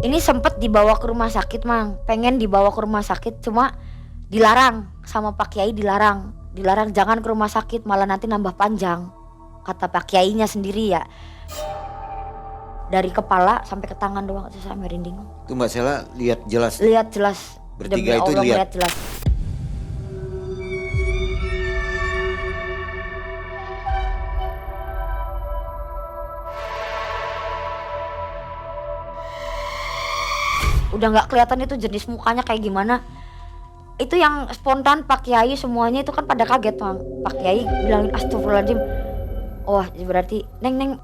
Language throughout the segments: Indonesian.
Ini sempet dibawa ke rumah sakit, Mang. Pengen dibawa ke rumah sakit cuma dilarang sama Pak Kiai, dilarang. Dilarang jangan ke rumah sakit malah nanti nambah panjang. Kata Pak Kiainya sendiri ya. Dari kepala sampai ke tangan doang saya merinding. Itu Mbak Sela lihat jelas. Lihat jelas. Bertiga Demi itu Allah lihat. melihat jelas. Udah nggak kelihatan itu jenis mukanya kayak gimana. Itu yang spontan Pak Kiai semuanya itu kan pada kaget, Mang. Pak Kiai bilangin astagfirullahaladzim. Wah, berarti Neng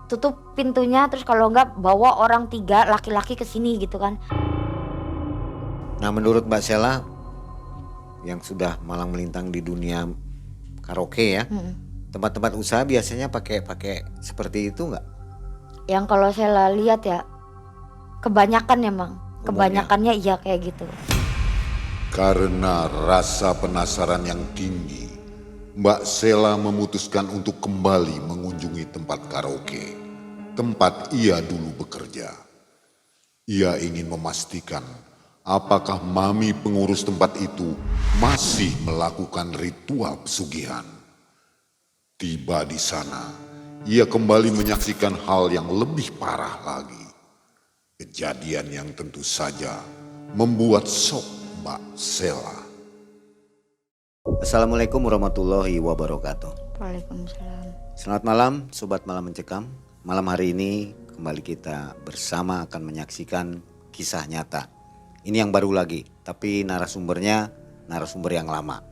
tutup pintunya, terus kalau enggak bawa orang 3 laki-laki ke sini gitu kan. Nah, menurut Mbak Sela yang sudah malang melintang di dunia karaoke ya, tempat-tempat usaha biasanya pakai seperti itu nggak? Yang kalau saya lihat ya kebanyakan ya, Mang. Kebanyakannya iya kayak gitu. Karena rasa penasaran yang tinggi, Mbak Sela memutuskan untuk kembali mengunjungi tempat karaoke, tempat ia dulu bekerja. Ia ingin memastikan apakah mami pengurus tempat itu masih melakukan ritual pesugihan. Tiba di sana, ia kembali menyaksikan hal yang lebih parah lagi. Kejadian yang tentu saja membuat shock Mbak Sela. Assalamualaikum warahmatullahi wabarakatuh. Waalaikumsalam. Selamat malam Sobat Malam Mencekam. Malam hari ini kembali kita bersama akan menyaksikan kisah nyata. Ini yang baru lagi, tapi narasumbernya narasumber yang lama.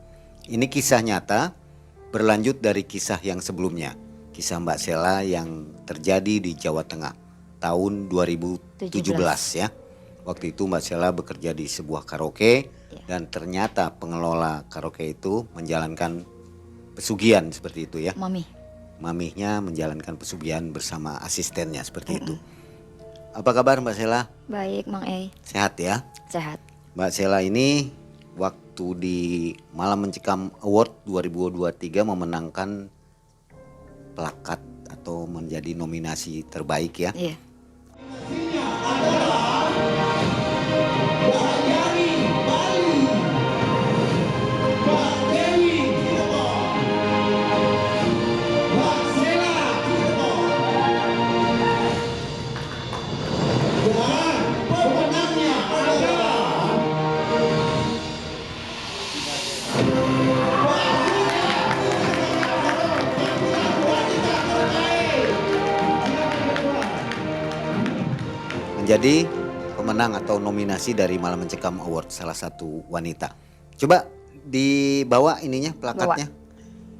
Ini kisah nyata berlanjut dari kisah yang sebelumnya. Kisah Mbak Sela yang terjadi di Jawa Tengah tahun 2017 ya. Waktu itu Mbak Sela bekerja di sebuah karaoke dan ternyata pengelola karaoke itu menjalankan pesugihan seperti itu ya. Mamihnya menjalankan pesugihan bersama asistennya seperti itu. Apa kabar Mbak Sela? Baik, Mang E. Sehat ya? Sehat. Mbak Sela ini waktu di Malam Mencekam Award 2023 memenangkan plakat atau menjadi nominasi terbaik ya. Iya. Menjadi pemenang atau nominasi dari Malam Mencekam Award, salah satu wanita. Coba dibawa ininya plakatnya.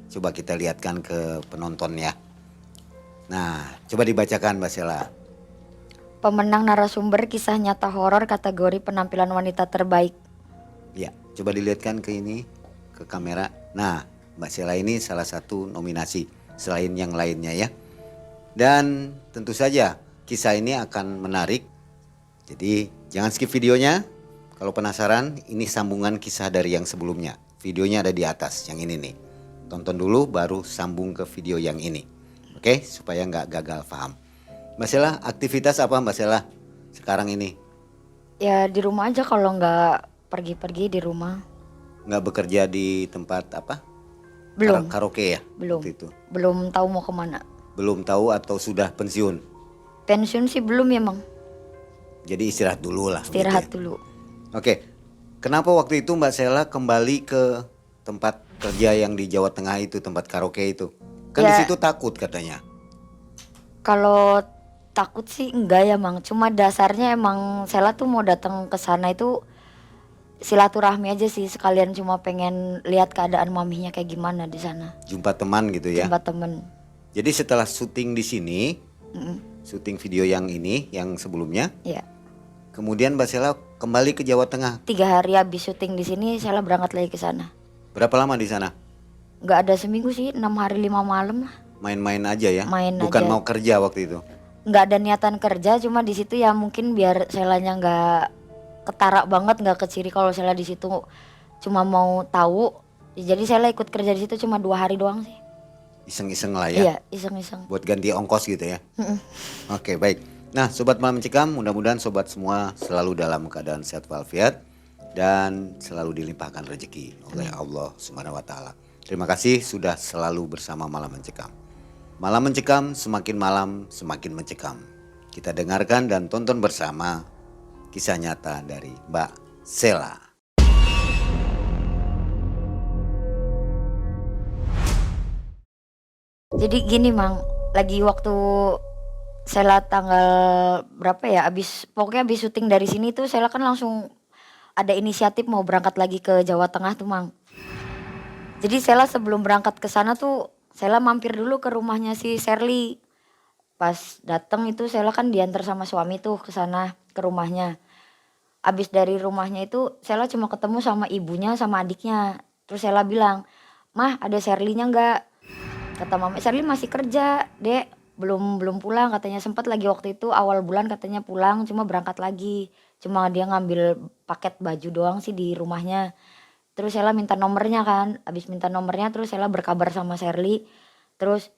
Coba kita lihatkan ke penonton ya. Nah, coba dibacakan Mbak Sela. Pemenang narasumber kisah nyata horor kategori penampilan wanita terbaik. Ya, coba dilihatkan ke ini, ke kamera. Nah, Mbak Sela ini salah satu nominasi selain yang lainnya ya. Dan tentu saja kisah ini akan menarik. Jadi jangan skip videonya. Kalau penasaran, ini sambungan kisah dari yang sebelumnya. Videonya ada di atas, yang ini nih. Tonton dulu baru sambung ke video yang ini. Oke, supaya nggak gagal paham. Mbak Sela, aktivitas apa Mbak Sela sekarang ini? Ya di rumah aja kalau nggak pergi-pergi di rumah. Nggak bekerja di tempat apa? Belum. Karaoke ya? Belum. Waktu itu. Belum tahu mau kemana. Belum tahu atau sudah pensiun? Pensiun sih belum ya, Mang. Jadi istirahat dulu lah. Istirahat gitu ya. dulu. Oke, kenapa waktu itu Mbak Sela kembali ke tempat kerja yang di Jawa Tengah itu, tempat karaoke itu? Kan Ya. di situ takut katanya. Kalau takut sih enggak ya, Mang. Cuma dasarnya emang Sela tuh mau datang ke sana itu silaturahmi aja sih, sekalian cuma pengen lihat keadaan maminya kayak gimana di sana. Jumpa teman gitu ya. Jumpa temen. Jadi setelah syuting di sini, syuting video yang ini, yang sebelumnya, Ya. kemudian Mbak Sela kembali ke Jawa Tengah. 3 hari habis syuting di sini, Sela berangkat lagi ke sana. Berapa lama di sana? Nggak ada seminggu sih, 6 hari 5 malam lah. Main-main aja ya? Main Bukan aja. mau kerja waktu itu? Nggak ada niatan kerja, cuma di situ ya mungkin biar Selanya nggak ketara banget, nggak keciri kalau Sela di situ cuma mau tahu. Jadi Sela ikut kerja di situ cuma 2 hari doang sih. Iseng-iseng lah ya? Iya, iseng-iseng. Buat ganti ongkos gitu ya? Oke, baik. Nah, Sobat Malam Mencekam, mudah-mudahan Sobat semua selalu dalam keadaan sehat walafiat dan selalu dilimpahkan rezeki oleh Allah Subhanahu wa Ta'ala. Terima kasih sudah selalu bersama Malam Mencekam. Malam Mencekam, semakin malam semakin mencekam. Kita dengarkan dan tonton bersama kisah nyata dari Mbak Sela. Jadi gini Mang, lagi waktu Sela tanggal berapa ya, pokoknya abis syuting dari sini tuh Sela kan langsung ada inisiatif mau berangkat lagi ke Jawa Tengah tuh Mang. Jadi Sela sebelum berangkat ke sana tuh Sela mampir dulu ke rumahnya si Sherly. Pas dateng itu Sela kan diantar sama suami tuh ke sana, ke rumahnya. Abis dari rumahnya itu Sela cuma ketemu sama ibunya sama adiknya. Terus Sela bilang, "Mah, ada Sherly-nya enggak?" Kata mama, "Sherly masih kerja, Dek. Belum pulang katanya, sempat lagi waktu itu awal bulan katanya pulang cuma berangkat lagi. Cuma dia ngambil paket baju doang sih di rumahnya." Terus Sela minta nomornya kan. Abis minta nomornya terus Sela berkabar sama Sherly. Terus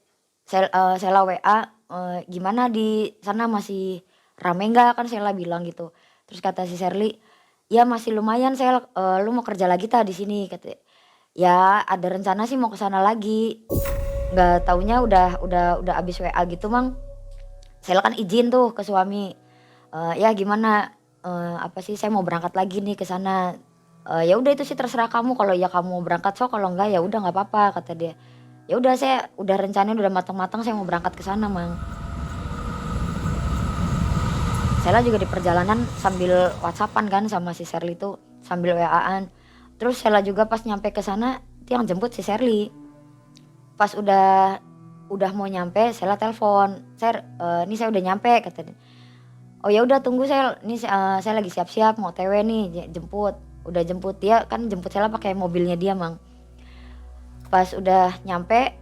Sela WA, "Gimana di sana masih rame enggak?" Kan Sela bilang gitu. Terus kata si Sherly, "Ya masih lumayan Sel, lu mau kerja lagi di sini?" Kata. "Ya ada rencana sih mau ke sana lagi." Nggak taunya udah abis WA gitu Mang. Sela kan izin tuh ke suami. "Ya gimana, apa sih saya mau berangkat lagi nih ke sana." "Ya udah itu sih terserah kamu, kalau ya kamu mau berangkat so, kalau enggak ya udah nggak apa-apa," kata dia. Ya udah saya udah rencananya udah matang-matang saya mau berangkat ke sana Mang. Sela juga di perjalanan sambil WhatsAppan kan sama si Sherly tuh, sambil WA-an. Terus Sela juga pas nyampe ke sana, itu yang jemput si Sherly. Pas udah mau nyampe, Sela telepon, "Ser, ini saya udah nyampe," kata dia. "Oh ya udah tunggu Sel, ini saya lagi siap-siap mau TW nih, jemput." Udah jemput, dia kan jemput Sela pakai mobilnya dia Mang. Pas udah nyampe,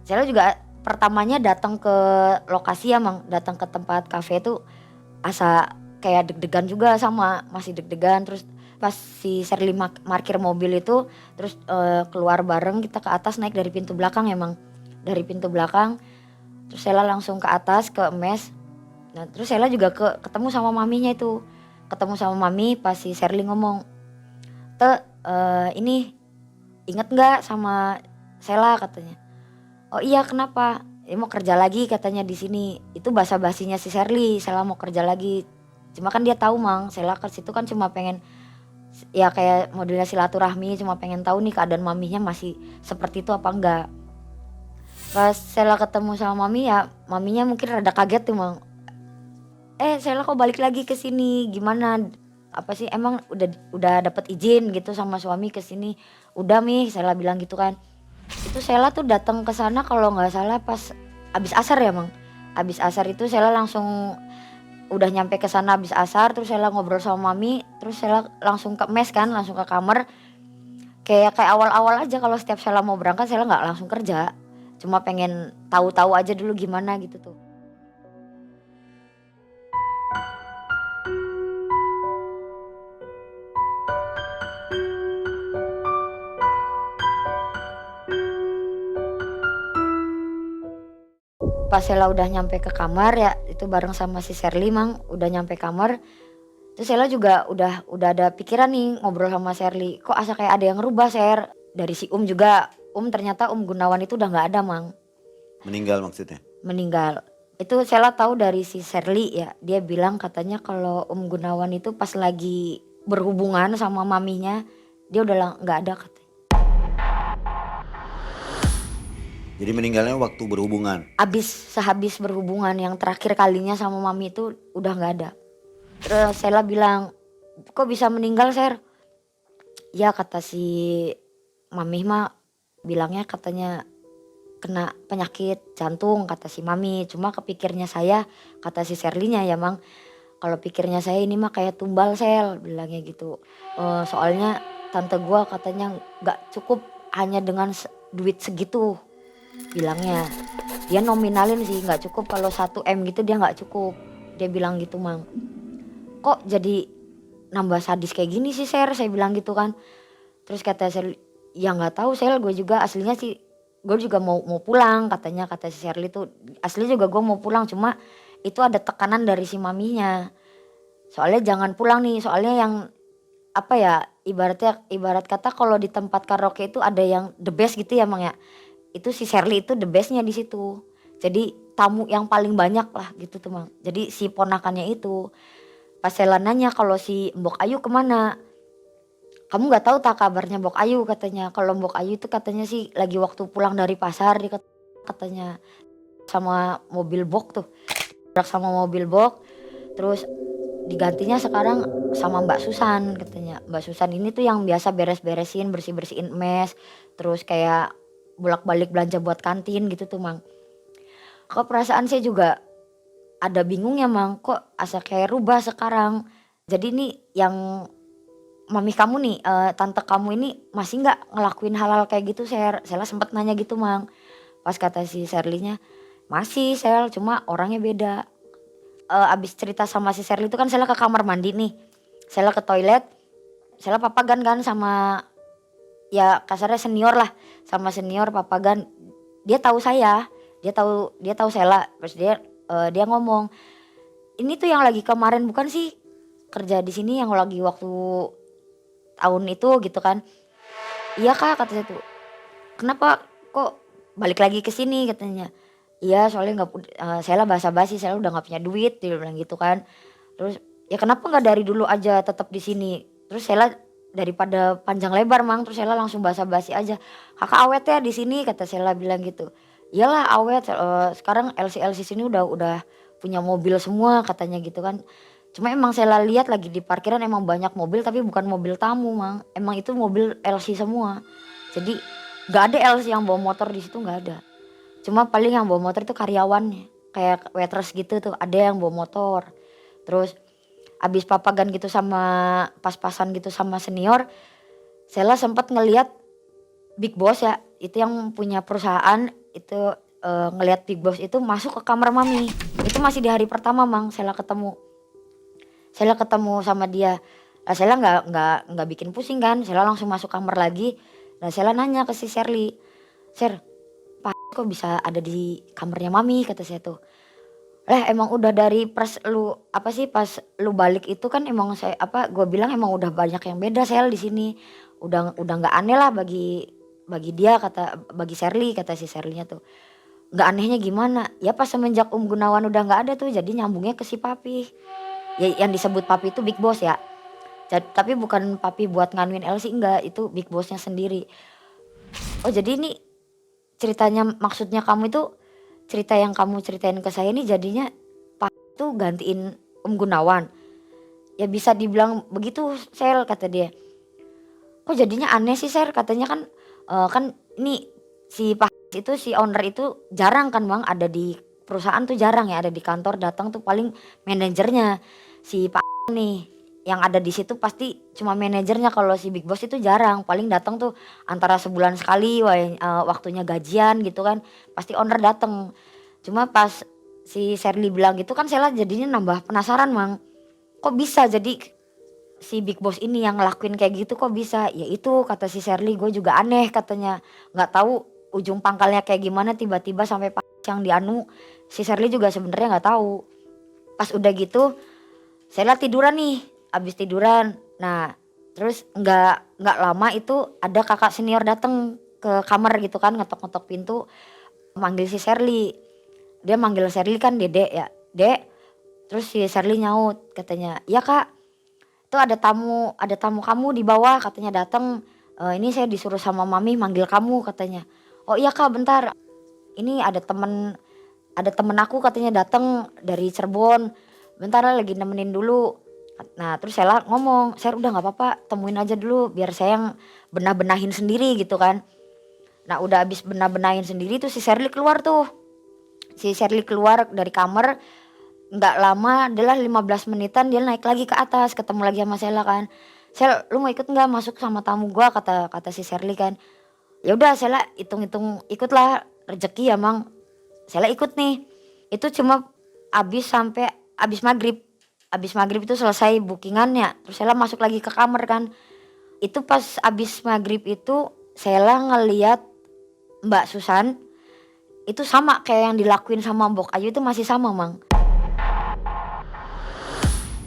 Sela juga pertamanya datang ke lokasi ya Mang, datang ke tempat kafe tuh asa kayak deg-degan juga, sama masih deg-degan. Terus pas si Sherly parkir mobil itu terus keluar bareng kita ke atas, naik dari pintu belakang emang, dari pintu belakang. Terus Sela langsung ke atas ke mes. Nah terus Sela juga ketemu sama maminya itu, ketemu sama mami. Pas si Sherly ngomong, Ini inget nggak sama Sela?" katanya. "Oh iya kenapa?" "Ya mau kerja lagi," katanya di sini. Itu basa-basinya si Sherly, Sela mau kerja lagi. Cuma kan dia tahu Mang, Sela ke situ kan cuma pengen ya kayak modelnya silaturahmi, cuma pengen tahu nih keadaan maminya masih seperti itu apa enggak. Pas Sela ketemu sama mami ya, maminya mungkin rada kaget tuh Mang. Sela kok balik lagi ke sini, gimana? Apa sih emang udah dapat izin gitu sama suami ke sini?" "Udah Mi," Sela bilang gitu kan. Itu Sela tuh datang ke sana kalau nggak salah pas abis asar ya Mang. Abis asar itu Sela langsung udah nyampe ke sana abis asar, terus Sela ngobrol sama mami, terus Sela langsung ke mes kan, langsung ke kamar. Kayak awal-awal aja kalau setiap Sela mau berangkat Sela nggak langsung kerja. Cuma pengen tahu-tahu aja dulu gimana gitu tuh. Pas Sela udah nyampe ke kamar ya, itu bareng sama si Sherly Mang, udah nyampe kamar. Terus Sela juga udah ada pikiran nih ngobrol sama Sherly, "Kok asa kayak ada yang ngerubah Ser?" Dari si juga, ternyata Gunawan itu udah nggak ada Mang, Meninggal maksudnya? meninggal. Itu Sela tahu dari si Sherly ya, dia bilang katanya kalau Gunawan itu pas lagi berhubungan sama maminya, dia udah nggak ada katanya. Jadi meninggalnya waktu berhubungan? Sehabis berhubungan yang terakhir kalinya sama mami itu udah nggak ada. Terus Sela bilang, "Kok bisa meninggal Ser?" "Ya," kata si mami mah bilangnya katanya kena penyakit jantung," kata si mami. "Cuma kepikirnya saya," kata si Sherly-nya ya Mang, "kalau pikirnya saya ini mah kayak tumbal Sel," bilangnya gitu. Soalnya tante gua katanya nggak cukup hanya dengan duit segitu," bilangnya. Dia nominalin sih nggak cukup, kalau 1 M gitu dia nggak cukup. Dia bilang gitu Mang. "Kok jadi nambah sadis kayak gini sih Ser?" Saya bilang gitu kan. Terus kata Sherly, "Ya nggak tahu Sel, gue juga aslinya sih gue juga mau pulang," katanya, kata si Sherly tuh. "Asli juga gue mau pulang, cuma itu ada tekanan dari si maminya. Soalnya jangan pulang nih, soalnya yang apa ya, ibarat kata kalau di tempat karaoke itu ada yang the best gitu ya Mang ya. Itu si Sherly itu the bestnya di situ. Jadi tamu yang paling banyak lah gitu tuh Mang. Jadi si ponakannya itu pas Sela nanya kalau si Mbok Ayu kemana, kamu nggak tahu tak kabarnya Mbok Ayu katanya. Kalau Mbok Ayu itu katanya sih lagi waktu pulang dari pasar katanya sama mobil box tuh, sama mobil box, terus digantinya sekarang sama Mbak Susan katanya. Mbak Susan ini tuh yang biasa beres-beresin, bersih-bersihin mes, terus kayak bolak-balik belanja buat kantin gitu tuh Mang. Kok perasaan saya juga ada bingungnya Mang, kok asa kayak rubah sekarang. Jadi nih yang mami kamu nih, tante kamu ini masih nggak ngelakuin hal-hal kayak gitu Ser? Sela sempet nanya gitu Mang. Pas kata si Sherly-nya, masih Sel, cuma orangnya beda. Abis cerita sama si Sherly itu kan Sela ke kamar mandi nih. Sela ke toilet, Sela papagan kan sama ya kasarnya senior lah, sama senior papagan. Dia tahu saya, dia tahu Sela. Terus dia ngomong, "Ini tuh yang lagi kemarin bukan sih kerja di sini yang lagi waktu tahun itu gitu kan." "Iya Kak," kata saya tuh. "Kenapa kok balik lagi ke sini?" katanya. "Iya soalnya Sela basa-basi, Sela udah nggak punya duit," dia bilang gitu kan. Terus, "Ya kenapa nggak dari dulu aja tetap di sini?" Terus Sela daripada panjang lebar Mang, terus Sela langsung basa-basi aja, "Kakak awet ya di sini," kata Sela bilang gitu. "Iyalah awet, sekarang LC sini udah punya mobil semua," katanya gitu kan. Cuma emang Sela lihat lagi di parkiran emang banyak mobil tapi bukan mobil tamu Mang, emang itu mobil LC semua. Jadi nggak ada LC yang bawa motor di situ, nggak ada. Cuma paling yang bawa motor itu karyawannya, kayak waitress gitu tuh, ada yang bawa motor. Terus abis papagan gitu sama pas-pasan gitu sama senior, Sela sempat ngelihat Big Boss ya, itu yang punya perusahaan itu, ngelihat Big Boss itu masuk ke kamar mami. Itu masih di hari pertama Mang Sela ketemu. Sela ketemu sama dia. Lah Sela nggak bikin pusing kan, Sela langsung masuk kamar lagi. Nah Sela nanya ke si Sherly, "Ser, kok bisa ada di kamarnya mami?" kata saya tuh. "Lah emang udah dari pas lu balik itu kan emang gue bilang emang udah banyak yang beda Sel di sini. Udah nggak aneh lah bagi dia," bagi Sherly, kata si Sherly-nya tuh. "Nggak anehnya gimana? Ya pas semenjak Gunawan udah nggak ada tuh jadi nyambungnya ke si papi." Ya yang disebut papi itu Big Boss ya. Tapi bukan papi buat nganuin Elsie, enggak, itu Big Boss-nya sendiri. "Oh jadi ini ceritanya maksudnya kamu itu cerita yang kamu ceritain ke saya ini jadinya Pak tuh gantiin Gunawan?" "Ya bisa dibilang begitu Sel," kata dia. "Kok jadinya aneh sih Ser, katanya kan kan ini si Pak itu si owner itu jarang kan Bang ada di perusahaan tuh, jarang ya ada di kantor, datang tuh paling manajernya. Si Pak nih yang ada di situ pasti cuma manajernya, kalau si Big Boss itu jarang, paling datang tuh antara sebulan sekali waktunya gajian gitu kan, pasti owner datang." Cuma pas si Sherly bilang gitu kan Sela jadinya nambah penasaran Mang. Kok bisa jadi si Big Boss ini yang ngelakuin kayak gitu, kok bisa? "Ya itu," kata si Sherly, "gue juga aneh," katanya. "Nggak tahu ujung pangkalnya kayak gimana tiba-tiba sampai pas yang dianu." Si Sherly juga sebenarnya nggak tahu. Pas udah gitu Sela tiduran nih, abis tiduran. Nah terus nggak lama itu ada kakak senior datang ke kamar gitu kan, ngetok-ngetok pintu, manggil si Sherly. Dia manggil Sherly kan Dede ya, "Dek." Terus si Sherly nyaut katanya, "Iya Kak, itu ada tamu kamu di bawah katanya datang. Ini saya disuruh sama mami manggil kamu," katanya. "Oh iya Kak bentar, ini ada temen aku katanya datang dari Cirebon, bentar lagi nemenin dulu." Nah terus Sela ngomong, "Ser udah nggak apa-apa, temuin aja dulu biar saya yang benah-benahin sendiri," gitu kan. Nah udah habis benah-benahin sendiri tuh si Sherly keluar tuh. Si Sherly keluar dari kamar, nggak lama adalah 15 menitan dia naik lagi ke atas ketemu lagi sama Sela kan. "Sel lu mau ikut nggak masuk sama tamu gua," kata kata si Sherly kan. Ya udah Sela hitung-hitung ikutlah, rezeki ya Mang. Sela ikut nih. Itu cuma abis maghrib. Abis maghrib itu selesai bookingannya. Terus Sela masuk lagi ke kamar kan. Itu pas abis maghrib itu Sela ngeliat Mbak Susan itu sama kayak yang dilakuin sama Mbok Ayu, itu masih sama Mang.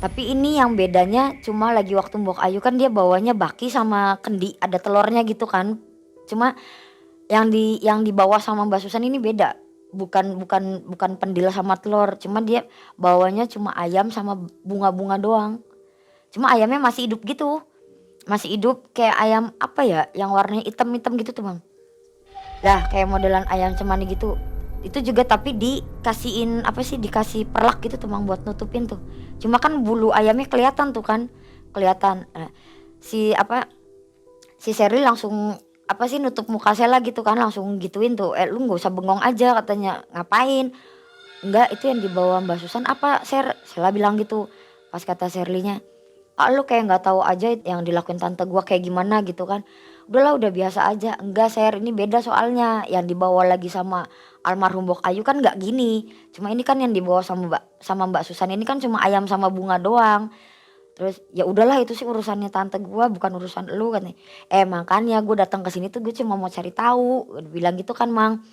Tapi ini yang bedanya cuma lagi waktu Mbok Ayu kan dia bawanya baki sama kendi, ada telurnya gitu kan. Cuma yang dibawa sama Mbak Susan ini beda. Bukan pendil sama telur, cuma dia bawanya cuma ayam sama bunga-bunga doang. Cuma ayamnya masih hidup gitu. Masih hidup kayak ayam apa ya, yang warnanya hitam-hitam gitu tuh, Bang. Lah kayak modelan ayam cemani gitu. Itu juga tapi dikasihin apa sih, dikasih perlak gitu tuh, Bang, buat nutupin tuh. Cuma kan bulu ayamnya kelihatan tuh kan, kelihatan. Nah, si apa si Sherly langsung apa sih nutup muka Sela gitu kan, langsung gituin tuh, lu nggak usah bengong aja katanya, ngapain? Enggak, itu yang dibawa Mbak Susan apa Sela bilang gitu. Pas kata Sherly-nya, ah lu kayak nggak tahu aja yang dilakuin tante gua kayak gimana gitu kan. Udahlah udah biasa aja. Enggak ini beda soalnya, yang dibawa lagi sama almarhum Bok Ayu kan nggak gini. Cuma ini kan yang dibawa sama Mbak Susan ini kan cuma ayam sama bunga doang. Terus ya udahlah itu sih urusannya tante gua bukan urusan lu katanya. Makanya gue datang ke sini tuh gue cuma mau cari tahu. Bilang gitu kan, Mang.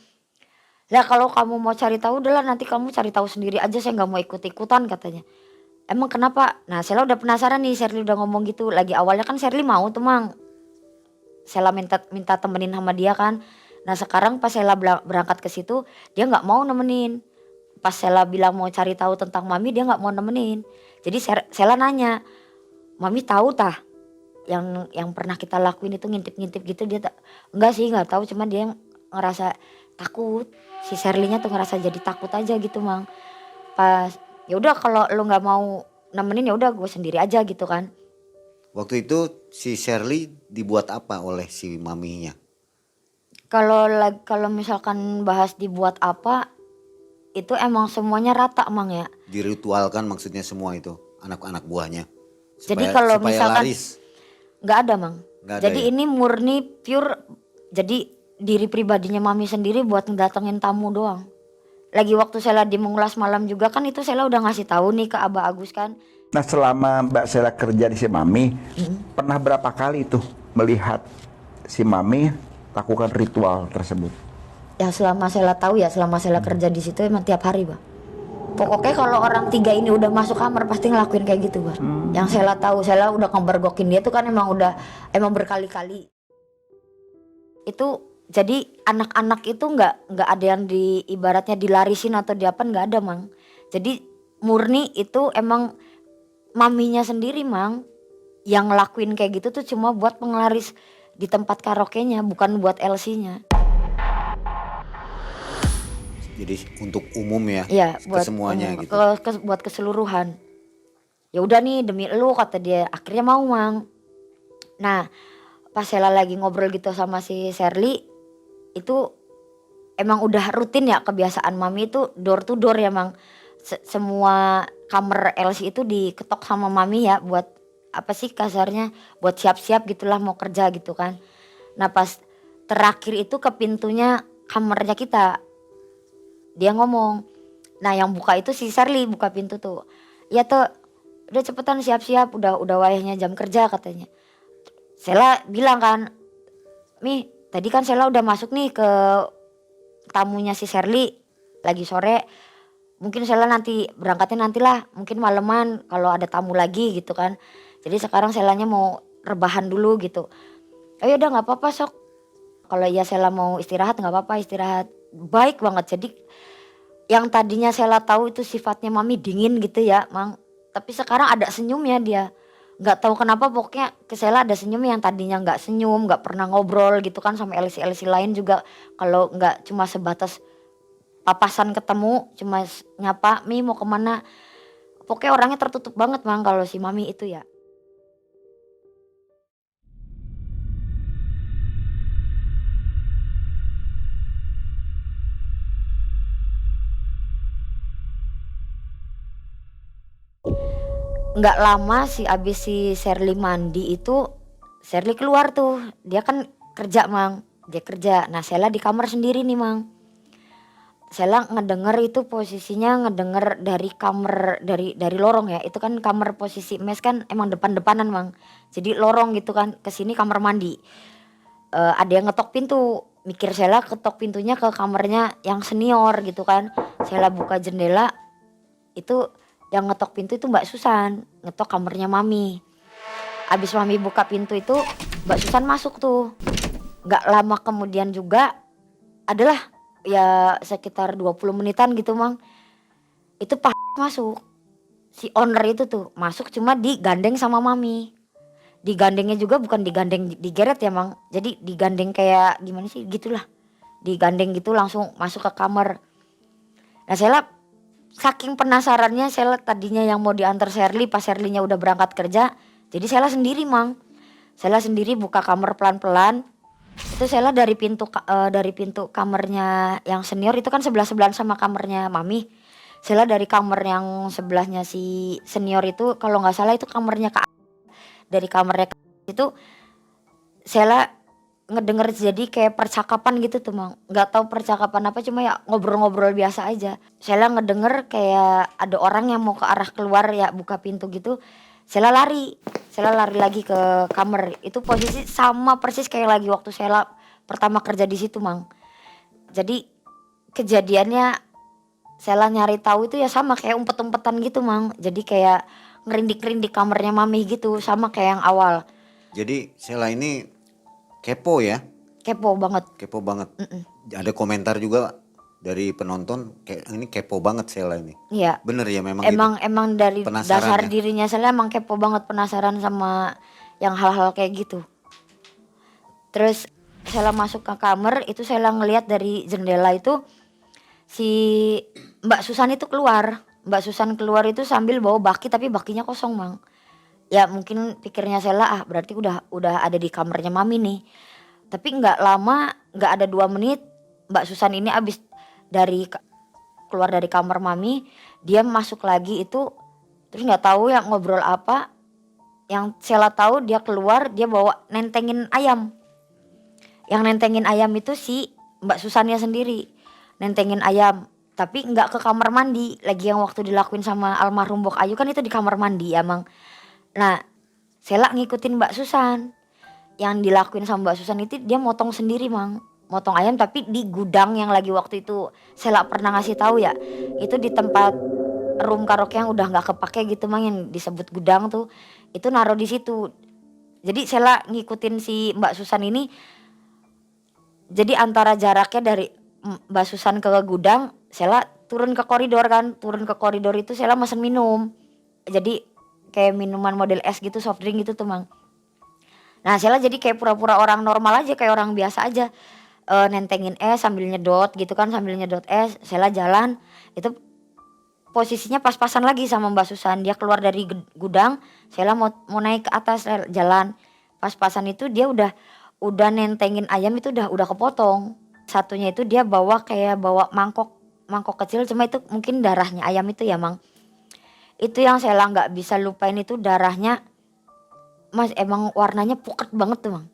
Lah kalau kamu mau cari tahu udahlah nanti kamu cari tahu sendiri aja, saya nggak mau ikut-ikutan katanya. Emang kenapa? Nah Sela udah penasaran nih, Sherly udah ngomong gitu. Lagi awalnya kan Sherly mau tuh, Mang. Sela minta temenin sama dia kan. Nah sekarang pas Sela berangkat ke situ dia nggak mau nemenin. Pas Sela bilang mau cari tahu tentang Mami dia nggak mau nemenin. Jadi Sela nanya, Mami tahu tah yang pernah kita lakuin itu ngintip-ngintip gitu? Dia enggak sih nggak tahu, cuma dia ngerasa takut. Si Sherly-nya tuh ngerasa jadi takut aja gitu, Mang. Pas ya udah kalau lu nggak mau nemenin ya udah gue sendiri aja gitu kan. Waktu itu si Sherly dibuat apa oleh si maminya? Kalau misalkan bahas dibuat apa, itu emang semuanya rata, Mang, ya. Diritualkan maksudnya semua itu anak-anak buahnya. Jadi kalau supaya misalkan laris. nggak ada, Mang. Nggak ada Jadi ya? ini murni pure, jadi diri pribadinya Mami sendiri buat ngedatengin tamu doang. Lagi waktu Sela di mengulas malam juga kan itu Sela udah ngasih tahu nih ke Abah Agus kan. Nah selama Mbak Sela kerja di si Mami, pernah berapa kali tuh melihat si Mami lakukan ritual tersebut? Ya selama Sela tahu ya, selama Sela kerja di situ emang tiap hari, Bang. Pokoknya kalau orang tiga ini udah masuk kamar pasti ngelakuin kayak gitu, Bang. Yang Sela tahu, Sela udah ngebergokin dia tuh kan emang berkali-kali. Itu jadi anak-anak itu nggak ada yang ibaratnya dilarisin atau diapa, nggak ada, Mang. Jadi murni itu emang maminya sendiri, Mang, yang ngelakuin kayak gitu tuh cuma buat penglaris di tempat karaoke-nya, bukan buat LC-nya. Jadi untuk umum ya, Iya, buat semuanya gitu. buat keseluruhan. Ya udah nih demi lu kata dia, akhirnya mau, Mang. Nah, pas Sela lagi ngobrol gitu sama si Sherly, itu emang udah rutin ya kebiasaan Mami itu door to door ya, Mang. Semua kamar LC itu diketok sama Mami ya buat apa sih kasarnya, buat siap-siap gitulah mau kerja gitu kan. Nah pas terakhir itu ke pintunya kamarnya kita, dia ngomong, nah yang buka itu si Sherly buka pintu tuh. Ya tuh udah cepetan siap-siap, udah wayahnya jam kerja katanya. Sela bilang kan, Mi tadi kan Sela udah masuk nih ke tamunya si Sherly lagi sore. Mungkin Sela nanti berangkatnya nantilah, mungkin maleman kalau ada tamu lagi gitu kan. Jadi sekarang Selanya mau rebahan dulu gitu. Oh ya udah nggak apa-apa sok. Kalau iya Sela mau istirahat nggak apa-apa istirahat. Baik banget. Jadi yang tadinya Sela tahu itu sifatnya Mami dingin gitu ya, Mang. Tapi sekarang ada senyumnya dia. Nggak tahu kenapa pokoknya ke Sela ada senyum yang tadinya nggak senyum, nggak pernah ngobrol gitu kan sama LC-LC lain juga. Kalau nggak cuma sebatas papasan ketemu cuma nyapa, Mi mau kemana. Pokoknya orangnya tertutup banget, Mang, kalau si Mami itu ya. Nggak lama sih abis si Sherly mandi itu Sherly keluar tuh. Dia kan kerja, Mang. Dia kerja. Nah Sela di kamar sendiri nih, Mang. Sela ngedenger itu posisinya ngedenger dari kamar dari lorong ya. Itu kan kamar posisi mes kan emang depan-depanan, Mang. Jadi lorong gitu kan. Kesini kamar mandi. Ada yang ngetok pintu. Mikir Sela ketok pintunya ke kamarnya yang senior gitu kan. Sela buka jendela itu yang ngetok pintu itu Mbak Susan, ngetok kamarnya Mami. Abis Mami buka pintu itu Mbak Susan masuk tuh. Gak lama kemudian juga adalah ya sekitar 20 menitan gitu Mang. Itu masuk. Si owner itu tuh masuk cuma digandeng sama Mami. Digandengnya juga bukan digandeng digeret ya Mang. Jadi digandeng kayak gimana sih gitulah. Digandeng gitu langsung masuk ke kamar. Nah Sela saking penasarannya Sela tadinya yang mau diantar Sherly pas Sherly-nya udah berangkat kerja. Jadi Sela sendiri Mang. Sela sendiri buka kamar pelan-pelan. Itu Sela dari pintu kamarnya yang senior itu kan sebelah-sebelahan sama kamarnya Mami. Sela dari kamar yang sebelahnya si senior itu kalau nggak salah itu kamarnya Kak. Dari kamarnya itu Sela ngedenger jadi kayak percakapan gitu tuh Mang. Nggak tahu percakapan apa cuma ya ngobrol-ngobrol biasa aja. Sela ngedenger kayak ada orang yang mau ke arah keluar ya buka pintu gitu. Sela lari lagi ke kamar. Itu posisi sama persis kayak lagi waktu Sela pertama kerja di situ Mang. Jadi kejadiannya Sela nyari tahu itu ya sama kayak umpet-umpetan gitu Mang. Jadi kayak ngerindik-rindik kamarnya Mami gitu sama kayak yang awal. Jadi Sela ini kepo ya? Kepo banget. Kepo banget. Ada komentar juga dari penonton kayak ini kepo banget Sela ini. Iya. Bener ya memang Emang dari Penasaran dasar ya? dirinya Sela emang kepo banget penasaran sama yang hal-hal kayak gitu. Terus Sela masuk ke kamar itu Sela ngelihat dari jendela itu si Mbak Susan itu keluar. Mbak Susan keluar itu sambil bawa baki tapi bakinya kosong Mang. Ya mungkin pikirnya Sela berarti udah ada di kamarnya Mami nih. Tapi nggak lama, nggak ada 2 menit Mbak Susan ini abis keluar dari kamar Mami, dia masuk lagi itu terus nggak tahu ya ngobrol apa. Yang Sela tahu dia keluar dia bawa nentengin ayam. Yang nentengin ayam itu si Mbak Susannya sendiri. Nentengin ayam tapi nggak ke kamar mandi lagi yang waktu dilakuin sama almarhum Bok Ayu kan itu di kamar mandi ya Mang. Nah Sela ngikutin Mbak Susan. Yang dilakuin sama Mbak Susan itu dia motong sendiri Mang. Motong ayam tapi di gudang yang lagi waktu itu Sela pernah ngasih tahu ya. Itu di tempat room karaoke yang udah nggak kepake gitu Mang yang disebut gudang tuh. Itu naruh di situ. Jadi Sela ngikutin si Mbak Susan ini. Jadi antara jaraknya dari Mbak Susan ke gudang, Sela turun ke koridor kan. Turun ke koridor itu Sela mesen minum. Jadi kayak minuman model es gitu, soft drink gitu tuh Mang. Nah Sela jadi kayak pura-pura orang normal aja, kayak orang biasa aja. Nentengin es sambil nyedot gitu kan, sambil nyedot es. Sela jalan, itu posisinya pas-pasan lagi sama Mbak Susan. Dia keluar dari gudang, Sela mau naik ke atas jalan. Pas-pasan itu dia udah nentengin ayam itu udah kepotong. Satunya itu dia bawa mangkok kecil cuma itu mungkin darahnya ayam itu ya Mang. Itu yang Sela nggak bisa lupain itu darahnya. Mas emang warnanya puket banget tuh Mang.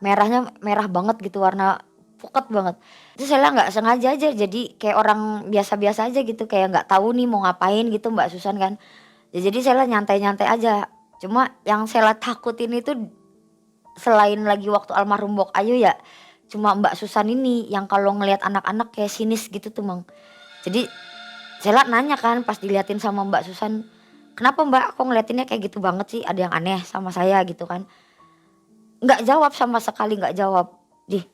Merahnya merah banget gitu warna puket banget. Itu Sela nggak sengaja aja jadi kayak orang biasa-biasa aja gitu kayak nggak tahu nih mau ngapain gitu Mbak Susan kan. Ya, jadi Sela nyantai-nyantai aja. Cuma yang Sela takutin itu selain lagi waktu almarhum Bok Ayu ya cuma Mbak Susan ini yang kalau ngelihat anak-anak kayak sinis gitu tuh Mang. Jadi Sela nanya kan pas diliatin sama Mbak Susan, kenapa Mbak kok ngeliatinnya kayak gitu banget sih, ada yang aneh sama saya gitu kan. Nggak jawab sama sekali, nggak jawab.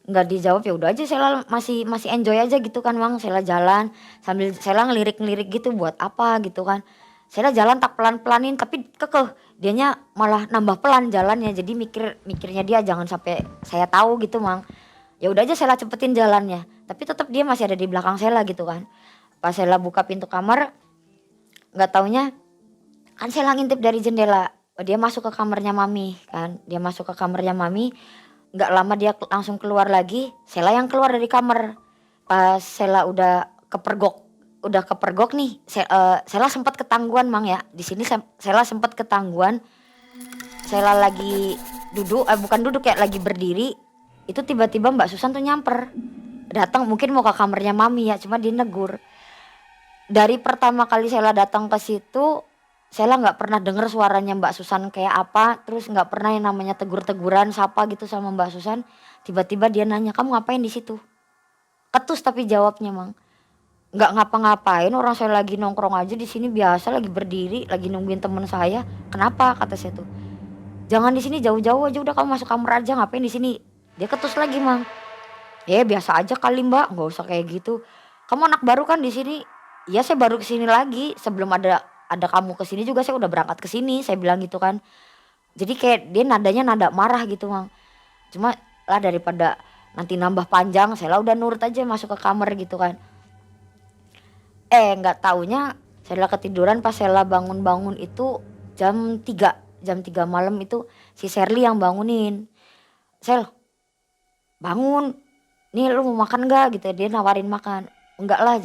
Nggak dijawab ya udah aja Sela masih enjoy aja gitu kan Mang. Sela jalan sambil Sela ngelirik-ngelirik gitu buat apa gitu kan. Sela jalan tak pelan-pelanin tapi kekeh. Dianya malah nambah pelan jalannya. Jadi mikirnya dia jangan sampai saya tahu gitu Mang. Ya udah aja Sela cepetin jalannya. Tapi tetap dia masih ada di belakang Sela gitu kan. Pas Sela buka pintu kamar, nggak taunya kan Sela ngintip dari jendela. Dia masuk ke kamarnya Mami kan. Dia masuk ke kamarnya Mami. Nggak lama dia langsung keluar lagi. Sela yang keluar dari kamar. Pas Sela udah kepergok nih. Sela sempat ketangguhan Mang ya. Di sini Sela sempat ketangguhan. Sela lagi bukan duduk ya, lagi berdiri. Itu tiba-tiba Mbak Susan tuh nyamper. Datang mungkin mau ke kamarnya Mami ya, cuma dia negur. Dari pertama kali Sela datang ke situ, Sela nggak pernah denger suaranya Mbak Susan kayak apa. Terus nggak pernah yang namanya tegur-teguran, sapa gitu sama Mbak Susan. Tiba-tiba dia nanya, kamu ngapain di situ? Ketus tapi jawabnya Mang. nggak ngapa-ngapain, orang saya lagi nongkrong aja di sini biasa, lagi berdiri, lagi nungguin temen saya. Kenapa? Kata saya tuh. Jangan di sini, jauh-jauh aja, udah kamu masuk kamar aja, ngapain di sini? Dia ketus lagi, Mang. Ya biasa aja kali Mbak, nggak usah kayak gitu. Kamu anak baru kan di sini. Ya saya baru kesini lagi, sebelum ada kamu kesini juga saya udah berangkat ke sini, saya bilang gitu kan. Jadi kayak dia nadanya nada marah gitu, Mang. Cuma lah daripada nanti nambah panjang, saya lah udah nurut aja masuk ke kamar gitu kan. Nggak taunya saya ketiduran, pas saya bangun-bangun itu jam 3 malam itu si Sherly yang bangunin. "Sel, bangun. Nih lu mau makan nggak?" gitu. Dia nawarin makan. "Enggak lah."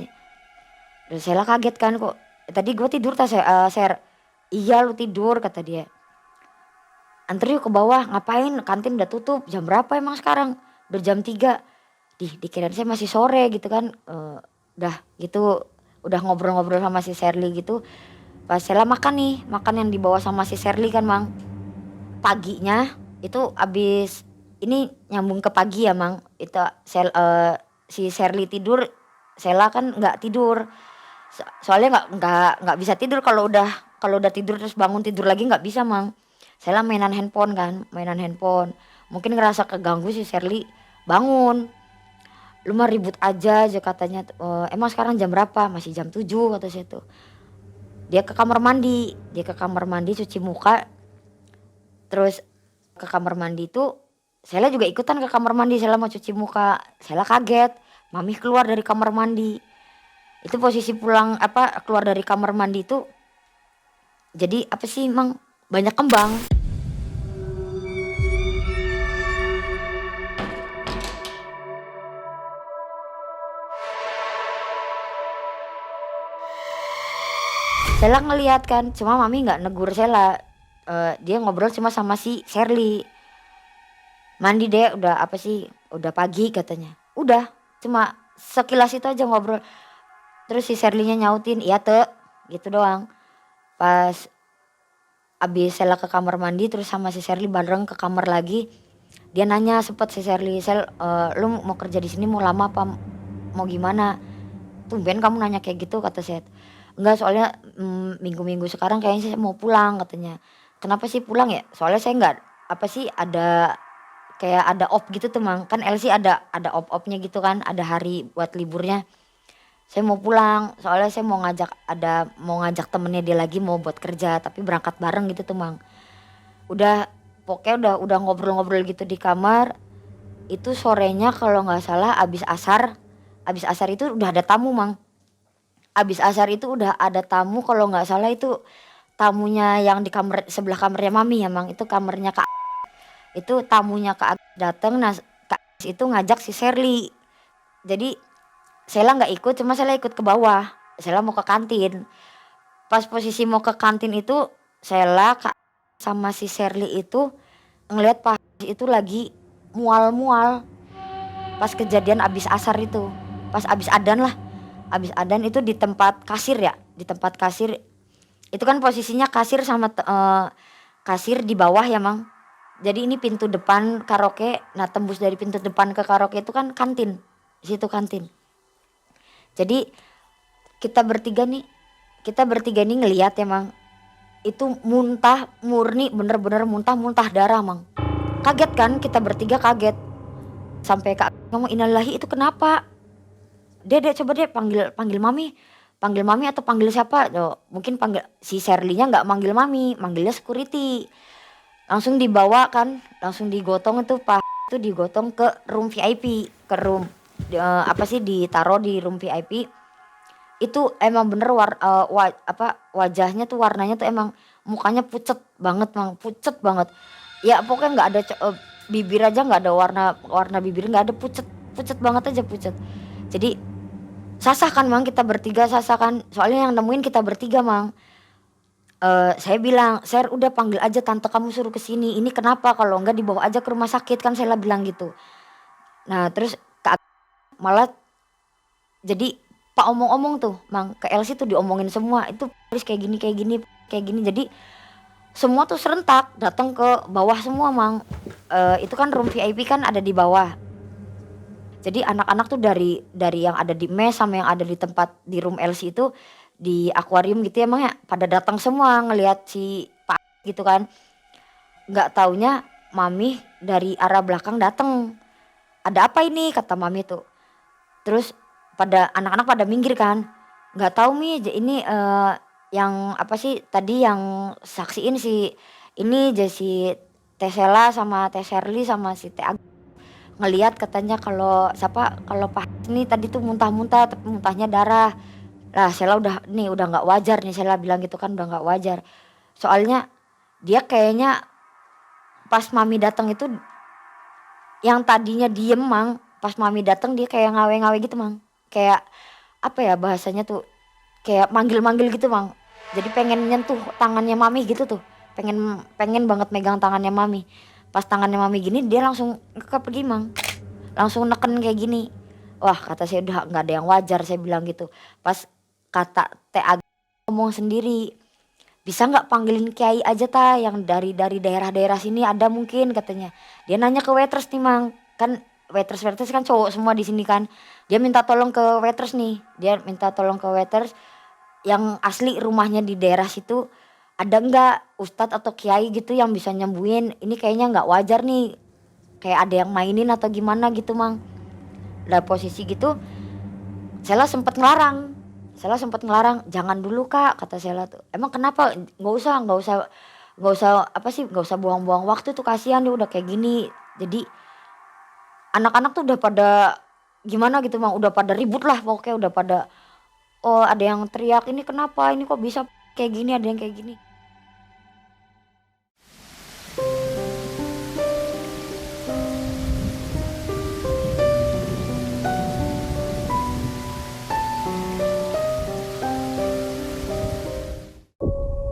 Dan saya kaget kan, kok tadi gue tidur tas Ser. "Iya lu tidur," kata dia. "Anter yuk ke bawah." "Ngapain? Kantin udah tutup." "Jam berapa emang sekarang?" "Udah jam 3." Dikirain saya masih sore gitu kan. Udah gitu, udah ngobrol-ngobrol sama si Sherly gitu. Pas saya makan nih, makan yang dibawa sama si Sherly kan, Mang. Paginya itu abis ini nyambung ke pagi ya, Mang. Itu si Sherly tidur, Sela kan nggak tidur. Soalnya nggak bisa tidur kalau udah tidur terus bangun tidur lagi nggak bisa, Mang. Sela mainan handphone kan, mainan handphone. Mungkin ngerasa keganggu si Sherly, bangun. "Lu mah ribut aja katanya. Emang sekarang jam berapa?" "Masih jam 7," kata saya tuh. Dia ke kamar mandi cuci muka. Terus ke kamar mandi itu Sela juga ikutan ke kamar mandi. Sela mau cuci muka, Sela kaget mami keluar dari kamar mandi. Itu posisi keluar dari kamar mandi itu, jadi apa sih, Mang, banyak kembang. Sela ngelihat kan, cuma mami nggak negur Sela. Dia ngobrol cuma sama si Sherly. "Mandi deh, udah apa sih, udah pagi," katanya. Udah, cuma sekilas itu aja ngobrol. Terus si Sherly-nya nyautin, "Iya te," gitu doang. Pas abis Sela ke kamar mandi terus sama si Sherly bareng ke kamar lagi. Dia nanya sempet si Sherly, "Lu mau kerja di sini mau lama apa mau gimana? Tumben kamu nanya kayak gitu," kata saya. "Enggak, soalnya minggu-minggu sekarang kayaknya saya mau pulang," katanya. "Kenapa sih pulang ya?" "Soalnya saya nggak apa sih, ada kayak ada off gitu tuh, Mang. Kan LC ada off-offnya gitu kan, ada hari buat liburnya. Saya mau pulang, soalnya saya mau ngajak temennya dia lagi mau buat kerja, tapi berangkat bareng gitu tuh, Mang." Udah, pokoknya udah ngobrol-ngobrol gitu di kamar. Itu sorenya kalau nggak salah abis asar itu udah ada tamu, Mang. Abis asar itu udah ada tamu, kalau nggak salah itu tamunya yang di kamar sebelah kamarnya mami ya, Mang. Itu kamarnya Kak. Itu tamunya Kak dateng, nah Kak itu ngajak si Sherly. Jadi Sela nggak ikut, cuma Sela ikut ke bawah. Sela mau ke kantin. Pas posisi mau ke kantin itu Sela Kak sama si Sherly itu ngelihat Pak itu lagi mual-mual pas kejadian abis asar itu. Pas abis adan lah. Abis adan itu di tempat kasir ya, di tempat kasir. Itu kan posisinya kasir sama kasir di bawah ya, Mang. Jadi ini pintu depan karaoke. Nah, tembus dari pintu depan ke karaoke itu kan kantin. Di situ kantin. Jadi kita bertiga nih ngelihat ya, Mang. Itu muntah murni, bener-bener muntah darah, Mang. Kaget kan, kita bertiga kaget. Sampai Kak ngomong, "Innalillahi, itu kenapa? Dek, coba deh panggil mami. Panggil mami atau panggil siapa?" Mungkin panggil si Sherly-nya nggak manggil mami, manggilnya security. Langsung dibawa kan, langsung digotong itu itu digotong ke room VIP, ke room ditaruh di room VIP. Itu emang bener wajahnya tuh, warnanya tuh emang mukanya pucet banget, Mang, pucet banget. Ya pokoknya nggak ada bibir aja nggak ada, warna bibir nggak ada, pucet banget aja, pucet. Jadi sasah kan, Mang, kita bertiga sasah kan, soalnya yang nemuin kita bertiga, Mang. Saya bilang, "Ser, udah panggil aja tante kamu suruh kesini. Ini kenapa, kalau enggak dibawa aja ke rumah sakit," kan saya bilang gitu. Nah terus Kak malah jadi Pak omong-omong tuh, Mang, ke Elsie tuh diomongin semua. Itu Paris kayak gini kayak gini kayak gini. Jadi semua tuh serentak datang ke bawah semua, Mang. Itu kan room VIP kan ada di bawah. Jadi anak-anak tuh dari yang ada di mes sama yang ada di tempat di room LC itu di akuarium gitu ya emang ya pada datang semua ngelihat si Pak gitu kan. Nggak taunya mami dari arah belakang datang. Ada apa ini kata mami tuh. Terus pada anak-anak pada minggir kan. Nggak tahu Mi ini yang apa sih tadi yang saksiin si ini si Teh Sela sama Teh Sherly sama si Teh ngelihat katanya kalau Pak ini tadi tuh muntah-muntah tapi muntahnya darah. Lah Sela udah nggak wajar nih Sela bilang gitu kan udah nggak wajar. Soalnya dia kayaknya pas mami datang itu yang tadinya diem Mang, pas mami datang dia kayak ngawe-ngawe gitu Mang. Kayak apa ya bahasanya tuh kayak manggil-manggil gitu Mang. Jadi pengen nyentuh tangannya mami gitu tuh. Pengen banget megang tangannya mami. Pas tangannya mami gini dia langsung pergi Mang. Langsung neken kayak gini. Wah kata saya udah nggak ada yang wajar saya bilang gitu. Pas kata Teh Ag ngomong sendiri. Bisa nggak panggilin kiai aja yang dari daerah-daerah sini ada mungkin katanya. Dia nanya ke waiters nih Mang. Kan waiters kan cowok semua di sini kan. Dia minta tolong ke waiters nih. Dia minta tolong ke waiters yang asli rumahnya di daerah situ. Ada nggak ustadz atau kiai gitu yang bisa nyembuhin. Ini kayaknya nggak wajar nih. Kayak ada yang mainin atau gimana gitu Mang. Lah posisi gitu Sela sempet ngelarang. Jangan dulu Kak kata Sela tuh. Emang kenapa? Nggak usah apa sih nggak usah buang-buang waktu tuh kasihan dia udah kayak gini. Jadi anak-anak tuh udah pada gimana gitu Mang, udah pada ribut lah pokoknya udah pada oh ada yang teriak ini kenapa ini kok bisa kayak gini ada yang kayak gini.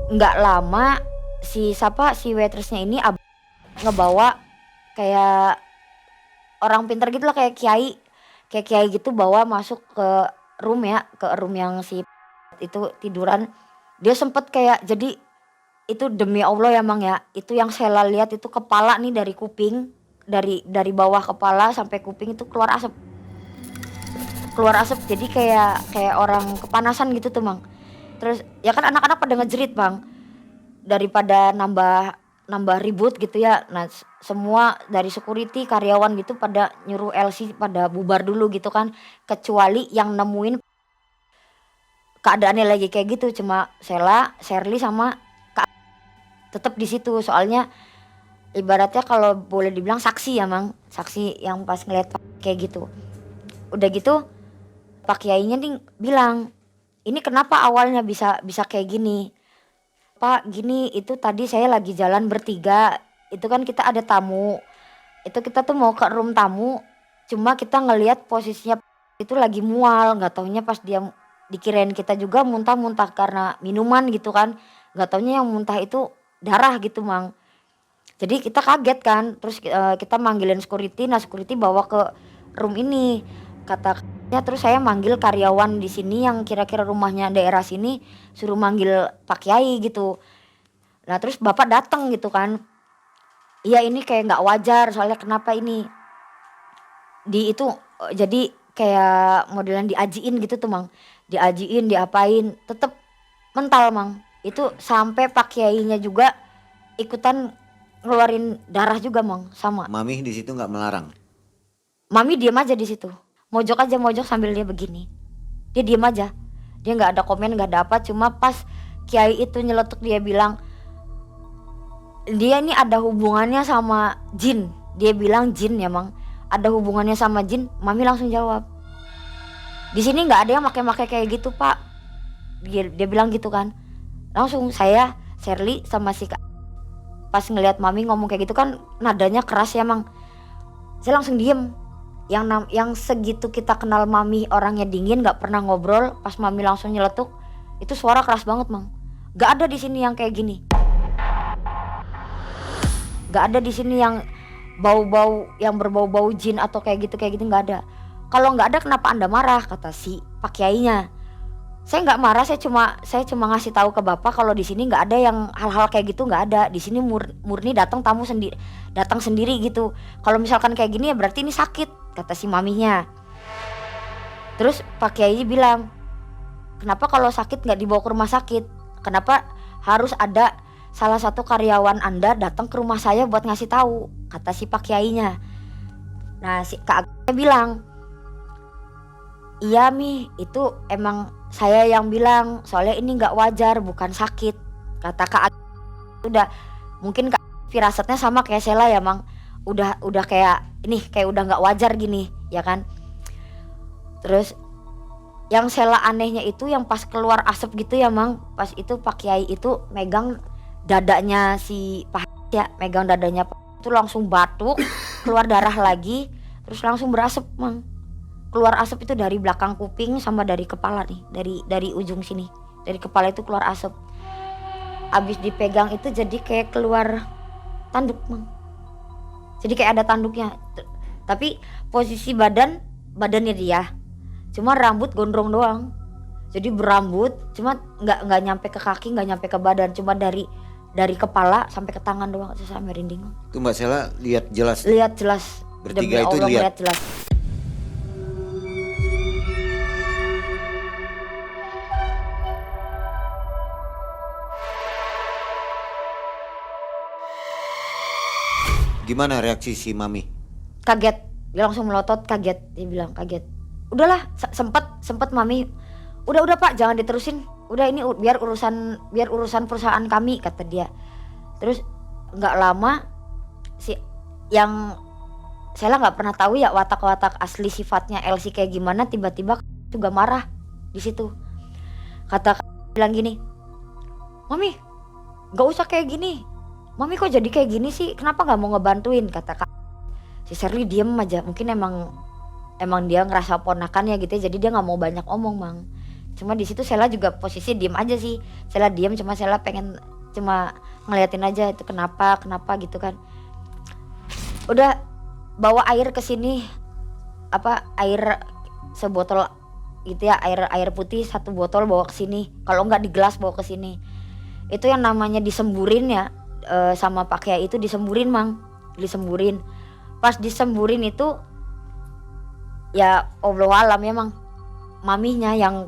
Nggak lama si waitressnya ini ngebawa kayak orang pintar gitu lah kayak kiai gitu bawa masuk ke room yang si itu tiduran. Dia sempet kayak jadi itu demi Allah ya Mang ya, itu yang Sela lihat itu kepala nih dari kuping dari bawah kepala sampai kuping itu keluar asap jadi kayak orang kepanasan gitu tuh Mang. Terus ya kan anak-anak pada ngejerit Bang daripada nambah ribut gitu ya. Nah semua dari security karyawan gitu pada nyuruh LC pada bubar dulu gitu kan. Kecuali yang nemuin keadaannya lagi kayak gitu cuma Sela, Sherly sama Kak tetap di situ soalnya ibaratnya kalau boleh dibilang saksi ya Mang. Saksi yang pas ngeliat kayak gitu. Udah gitu Pak Kiainya nih bilang, ini kenapa awalnya bisa kayak gini? Pak gini itu tadi saya lagi jalan bertiga, itu kan kita ada tamu. Itu kita tuh mau ke room tamu, cuma kita ngelihat posisinya itu lagi mual, nggak taunya pas dia dikirain kita juga muntah-muntah karena minuman gitu kan. Nggak taunya yang muntah itu darah gitu Mang. Jadi kita kaget kan, terus kita manggilin security, nah security bawa ke room ini. Katanya terus saya manggil karyawan di sini yang kira-kira rumahnya daerah sini suruh manggil Pak Kiai gitu. Nah terus bapak datang gitu kan. Iya ini kayak nggak wajar soalnya kenapa ini di itu jadi kayak modelan diajiin gitu tuh Mang. Diajiin diapain tetep mental Mang. Itu sampai Pak Kiainya juga ikutan ngeluarin darah juga Mang sama. Mami di situ nggak melarang. Mami diam aja di situ. Mojok sambil dia begini. Dia diam aja. Dia nggak ada komen, nggak ada apa. Cuma pas Kiai itu nyeletuk dia bilang, dia ini ada hubungannya sama jin. Dia bilang jin ya Mang. Ada hubungannya sama jin. Mami langsung jawab. Di sini nggak ada yang pakai kayak gitu Pak. Dia bilang gitu kan. Langsung saya, Sherly sama si Kak. Pas ngelihat Mami ngomong kayak gitu kan nadanya keras ya Mang. Saya langsung diem. Yang segitu kita kenal Mami orangnya dingin nggak pernah ngobrol, pas Mami langsung nyeletuk itu suara keras banget Mang. Nggak ada di sini yang kayak gini, nggak ada di sini yang berbau-bau jin atau kayak gitu nggak ada. Kalau nggak ada kenapa Anda marah kata si Pak Kiainya. Saya nggak marah, saya cuma ngasih tahu ke Bapak kalau di sini nggak ada yang hal-hal kayak gitu, nggak ada. Di sini murni datang tamu sendiri, datang sendiri gitu. Kalau misalkan kayak gini ya berarti ini sakit kata si maminya. Terus Pak Kiai bilang, kenapa kalau sakit nggak dibawa ke rumah sakit? Kenapa harus ada salah satu karyawan Anda datang ke rumah saya buat ngasih tahu? Kata si Pak Kiainya. Nah si Kak Agate bilang, iya Mi, itu emang saya yang bilang, soalnya ini nggak wajar, bukan sakit. Kata Kak Agate. Udah mungkin Kak firasatnya sama kayak Sela ya Mang, udah kayak ini, kayak udah nggak wajar gini ya kan. Terus yang Sela anehnya itu yang pas keluar asap gitu ya Mang, pas itu Pak Kiai itu megang dadanya si Pak ya, megang dadanya itu langsung batuk, keluar darah lagi, terus langsung berasap Mang. Keluar asap itu dari belakang kuping sama dari kepala nih, dari ujung sini, dari kepala itu keluar asap. Abis dipegang itu jadi kayak keluar tanduk Mang, jadi kayak ada tanduknya, tapi posisi badannya dia, cuma rambut gondrong doang. Jadi berambut, cuma nggak nyampe ke kaki, nggak nyampe ke badan, cuma dari kepala sampai ke tangan doang. Saya merinding. Itu Mbak Sela lihat jelas? Lihat jelas. Bertiga Demi itu Allah, lihat? melihat jelas. Gimana reaksi si Mami? Kaget, dia langsung melotot, kaget, dia bilang kaget. Udahlah, sempet Mami, udah Pak, jangan diterusin, udah ini biar urusan perusahaan kami, kata dia. Terus nggak lama si yang saya nggak pernah tahu ya watak asli sifatnya Elsie kayak gimana, tiba-tiba juga marah di situ. Kata bilang gini, Mami, nggak usah kayak gini. Mami kok jadi kayak gini sih? Kenapa nggak mau ngebantuin? Kata Kak. Si Sherly diem aja. Mungkin emang dia ngerasa ponakan ya gitu ya. Jadi dia nggak mau banyak omong Mang. Cuma di situ Sela juga posisi diem aja sih. Sela diem, cuma Sela pengen cuma ngeliatin aja itu kenapa gitu kan. Udah bawa air ke sini, air sebotol gitu ya, air putih 1 botol bawa ke sini. Kalau nggak di gelas bawa ke sini. Itu yang namanya disemburin ya. Sama Pak Kiai itu disemburin Mang, disemburin. Pas disemburin itu ya Allah alam ya Mang, maminya yang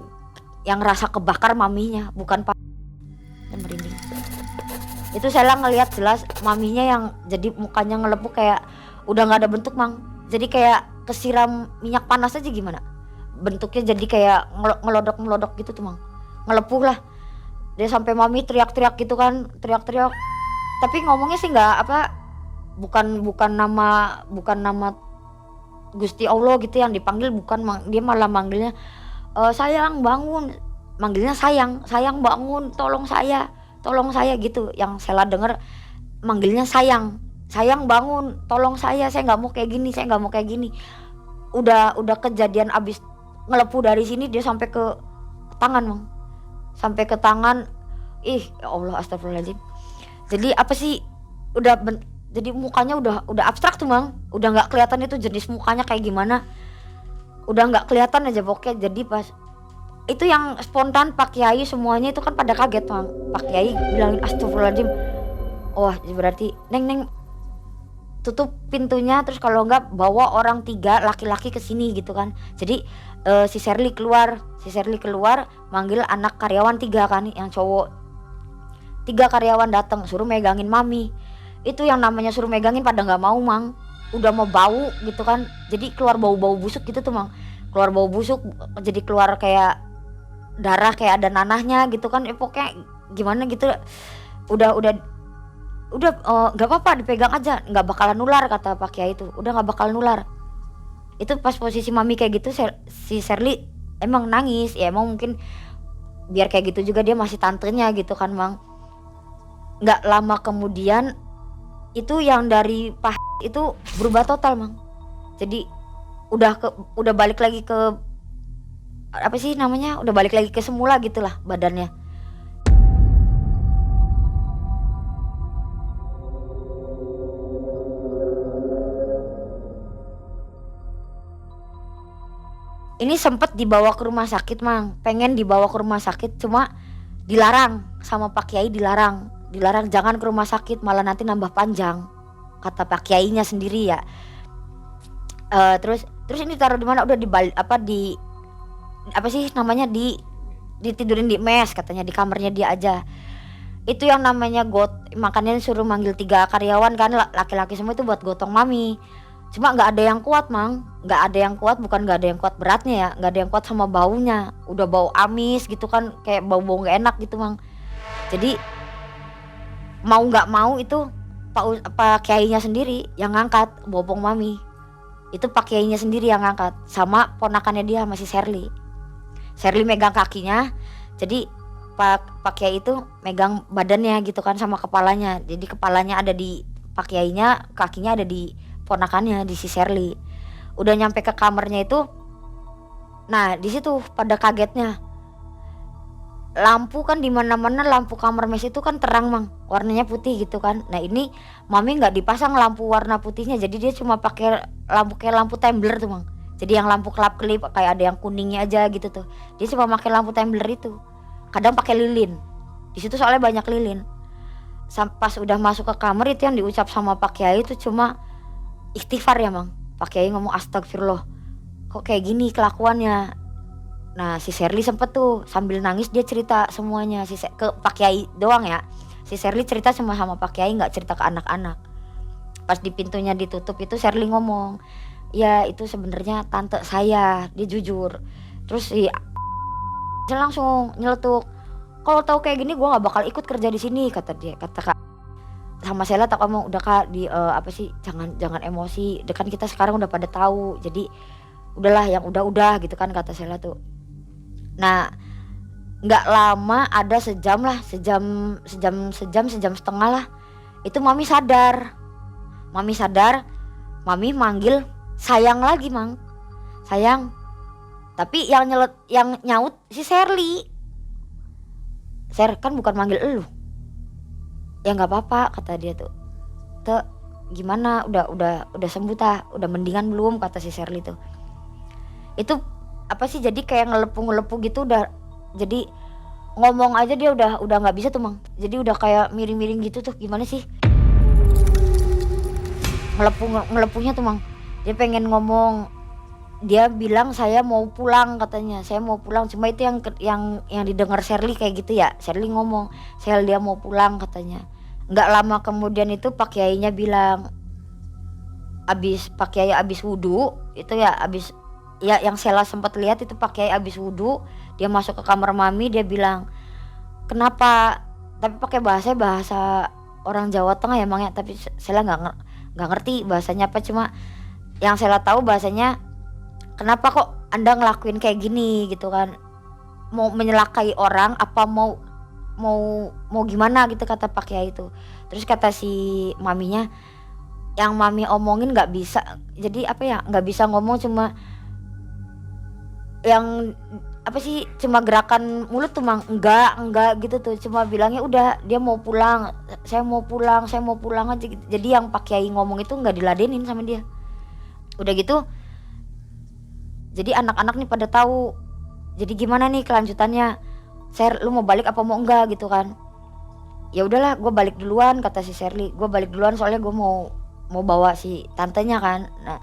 rasa kebakar, maminya bukan Pak. Merinding. Itu saya ngelihat jelas maminya yang jadi mukanya ngelepuk kayak udah nggak ada bentuk Mang, jadi kayak kesiram minyak panas aja gimana bentuknya, jadi kayak ngelodok gitu tuh Mang, ngelepuh lah dia sampai mami teriak-teriak gitu kan, teriak-teriak. Tapi ngomongnya sih nggak bukan nama Gusti Allah gitu yang dipanggil, bukan dia malah manggilnya sayang bangun, manggilnya sayang bangun, tolong saya gitu. Yang Sela denger manggilnya sayang bangun, tolong saya nggak mau kayak gini. Udah kejadian abis ngelepuh dari sini dia sampai ke tangan Mang, sampai ke tangan. Ya Allah, astagfirullahaladzim. Jadi apa sih jadi mukanya udah abstrak tuh Mang, udah nggak kelihatan itu jenis mukanya kayak gimana, udah nggak kelihatan aja pokoknya. Jadi pas itu yang spontan Pak Kiai semuanya itu kan pada kaget Mang. Pak Kiai bilangin astagfirullahaladzim, wah berarti neng tutup pintunya, terus kalau nggak bawa orang 3 laki-laki ke sini gitu kan. Jadi si Sherly keluar manggil anak karyawan 3 kan, yang cowok 3 karyawan datang suruh megangin mami. Itu yang namanya suruh megangin pada nggak mau Mang, udah mau bau gitu kan, jadi keluar bau busuk gitu tuh Mang, keluar bau busuk, jadi keluar kayak darah, kayak ada nanahnya gitu kan. Pokoknya gimana gitu, udah nggak apa-apa dipegang aja, nggak bakalan nular kata Pak Kiai itu, udah nggak bakal nular. Itu pas posisi mami kayak gitu si Sherly emang nangis ya, emang mungkin biar kayak gitu juga dia masih tantenya gitu kan Mang. Nggak lama kemudian itu yang dari Pak itu berubah total Mang, jadi udah balik lagi ke apa sih namanya, udah balik lagi ke semula gitulah badannya. Ini sempet dibawa ke rumah sakit Mang, pengen dibawa ke rumah sakit, cuma dilarang sama Pak Kiai, dilarang jangan ke rumah sakit, malah nanti nambah panjang, kata Pak Kiainya sendiri ya. Terus Terus ini taruh di mana? Udah di apa sih namanya, ditidurin di mes katanya, di kamarnya dia aja. Itu yang namanya makanya suruh manggil 3 karyawan kan, laki-laki semua itu buat gotong mami. Cuma nggak ada yang kuat mang, nggak ada yang kuat, bukan nggak ada yang kuat beratnya ya, nggak ada yang kuat sama baunya, udah bau amis gitu kan, kayak bau-bau nggak enak gitu mang. Jadi mau nggak mau itu pak kiainya sendiri yang ngangkat bopong mami, itu pak kiainya sendiri yang ngangkat sama ponakannya dia masih Sherly megang kakinya, jadi pak kiai itu megang badannya gitu kan sama kepalanya, jadi kepalanya ada di pak kiainya, kakinya ada di ponakannya, di si Sherly. Udah nyampe ke kamarnya itu, nah di situ pada kagetnya, lampu kan di mana-mana, lampu kamar mes itu kan terang mang, warnanya putih gitu kan. Nah ini mami nggak dipasang lampu warna putihnya, jadi dia cuma pakai lampu kayak lampu tumbler tuh mang. Jadi yang lampu kelap-kelip kayak ada yang kuningnya aja gitu tuh. Dia cuma pakai lampu tumbler itu. Kadang pakai lilin. Di situ soalnya banyak lilin. Pas udah masuk ke kamar itu yang diucap sama Pak Kiai itu cuma istighfar ya mang. Pak Kiai ngomong astagfirullah. Kok kayak gini kelakuannya? Nah si Sherly sempet tuh sambil nangis dia cerita semuanya ke Pak Kiai doang ya. Si Sherly cerita sama Pak Kiai, nggak cerita ke anak-anak. Pas di pintunya ditutup itu Sherly ngomong, ya itu sebenarnya tante saya, dia jujur. Terus dia langsung nyeletuk, kalau tahu kayak gini gue nggak bakal ikut kerja di sini, kata kak. Sama Sela tak ngomong, udah kak apa sih, jangan emosi, kan kita sekarang udah pada tahu, jadi udahlah yang udah gitu kan, kata Sela tuh. Nah nggak lama, ada sejam setengah lah, itu mami sadar, mami manggil sayang lagi mang, sayang. Tapi yang nyaut si Sherly. Ser, kan bukan manggil elu. Ya nggak apa-apa kata dia tuh. Tuh gimana, udah sembuh tah, udah mendingan belum, kata si Sherly tuh. Itu apa sih, jadi kayak ngelepu gitu, udah jadi ngomong aja dia udah nggak bisa tuh mang. Jadi udah kayak miring-miring gitu tuh, gimana sih ngelepunya tuh mang. Dia pengen ngomong, dia bilang saya mau pulang, katanya saya mau pulang. Cuma itu yang didengar Sherly kayak gitu ya. Sherly ngomong dia mau pulang katanya. Nggak lama kemudian itu Pak Kiainya bilang, Pak Kiai abis wudhu itu ya, yang Sela sempat lihat itu Pak Kiai abis wudhu, dia masuk ke kamar mami, dia bilang kenapa, tapi pakai bahasa orang Jawa Tengah ya mang ya, tapi Sela nggak ngerti bahasanya apa, cuma yang Sela tahu bahasanya, kenapa kok Anda ngelakuin kayak gini gitu kan, mau menyelakai orang apa mau gimana gitu, kata Pak Kiai itu. Terus kata si maminya, yang mami omongin nggak bisa, jadi apa ya, nggak bisa ngomong, cuma yang apa sih, cuma gerakan mulut tuh mang, enggak gitu tuh, cuma bilangnya udah dia mau pulang, saya mau pulang aja gitu. Jadi yang Pak Kiai ngomong itu nggak diladenin sama dia. Udah gitu jadi anak-anak nih pada tahu, jadi gimana nih kelanjutannya, Ser lu mau balik apa mau enggak gitu kan. Ya udahlah gue balik duluan, kata si Sherly, gue balik duluan soalnya gue mau bawa si tantenya kan. Nah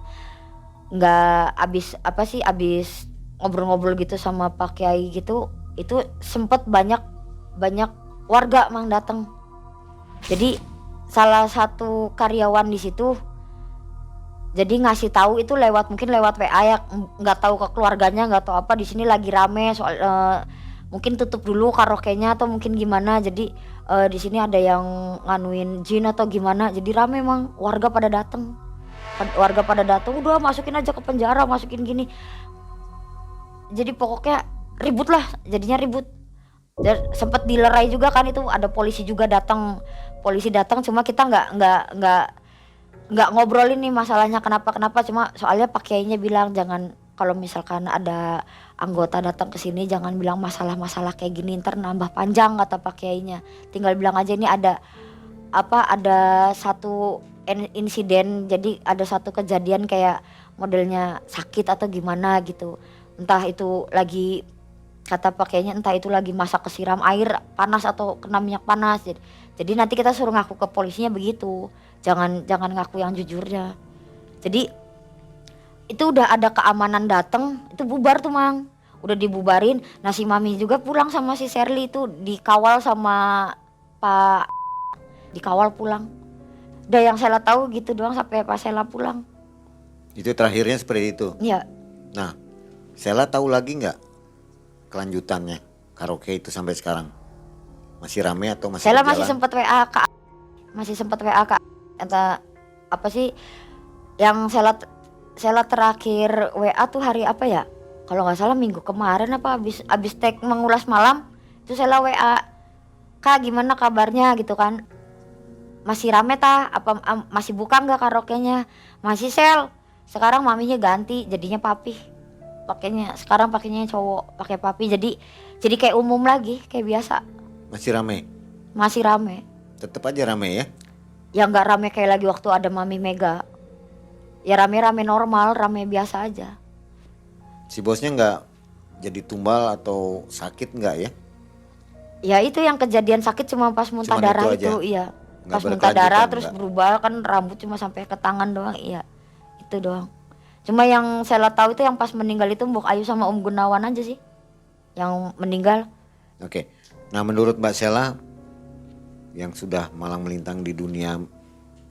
nggak abis ngobrol-ngobrol gitu sama Pak Kiai gitu, itu sempet banyak warga mang datang. Jadi salah satu karyawan di situ jadi ngasih tahu itu mungkin lewat WA ya, nggak tahu ke keluarganya, nggak tahu apa, di sini lagi rame soal mungkin tutup dulu karaoke-nya atau mungkin gimana, jadi di sini ada yang nganuin jin atau gimana, jadi rame mang, warga pada datang, udah masukin aja ke penjara, masukin gini, jadi pokoknya ribut lah, jadinya ribut. Dan sempet dilerai juga kan, itu ada polisi datang, cuma kita nggak ngobrolin nih masalahnya kenapa, cuma soalnya Pak Kiainya bilang jangan, kalau misalkan ada anggota datang ke sini jangan bilang masalah kayak gini, ntar nambah panjang, kata Pak Kiainya. Tinggal bilang aja ini ada satu insiden, jadi ada satu kejadian kayak modelnya sakit atau gimana gitu, entah itu lagi, kata Pak Kiainya, entah itu lagi masak kesiram air panas atau kena minyak panas. Jadi nanti kita suruh ngaku ke polisinya begitu, jangan ngaku yang jujurnya. Jadi itu udah ada keamanan dateng, itu bubar tuh Mang. Udah dibubarin. Nah si Mami juga pulang sama si Sherly itu dikawal sama Pak, dikawal pulang. Udah yang Sela tahu gitu doang sampai Pak Sela pulang. Itu terakhirnya seperti itu. Iya. Nah, Sela tahu lagi nggak kelanjutannya karaoke itu sampai sekarang? Masih rame atau masih Sela berjalan? masih sempat WA Kak. Masih sempat WA Kak. Entah apa sih yang Sela terakhir WA tuh hari apa ya? Kalau nggak salah minggu kemarin apa abis tag mengulas malam itu Sela WA. Kak gimana kabarnya gitu kan? Masih rame tah? Apa masih buka nggak karaoke-nya? Masih Sel. Sekarang maminya ganti jadinya papi. Sekarang pakainya cowok, pakai papi jadi kayak umum lagi, kayak biasa. Masih rame? Masih rame. Tetap aja rame ya? Ya nggak rame kayak lagi waktu ada Mami Mega. Ya rame-rame normal, rame biasa aja. Si bosnya nggak jadi tumbal atau sakit nggak ya? Ya itu yang kejadian sakit cuma pas muntah Cuman darah itu aja? itu, iya. Nggak Pas muntah berkelanjutan, darah terus nggak? berubah kan rambut cuma sampai ke tangan doang, iya. Itu doang. Cuma yang saya tahu itu yang pas meninggal itu Mbok Ayu sama Om Gunawan aja sih. Yang meninggal. Oke. Nah menurut Mbak Sela yang sudah malang melintang di dunia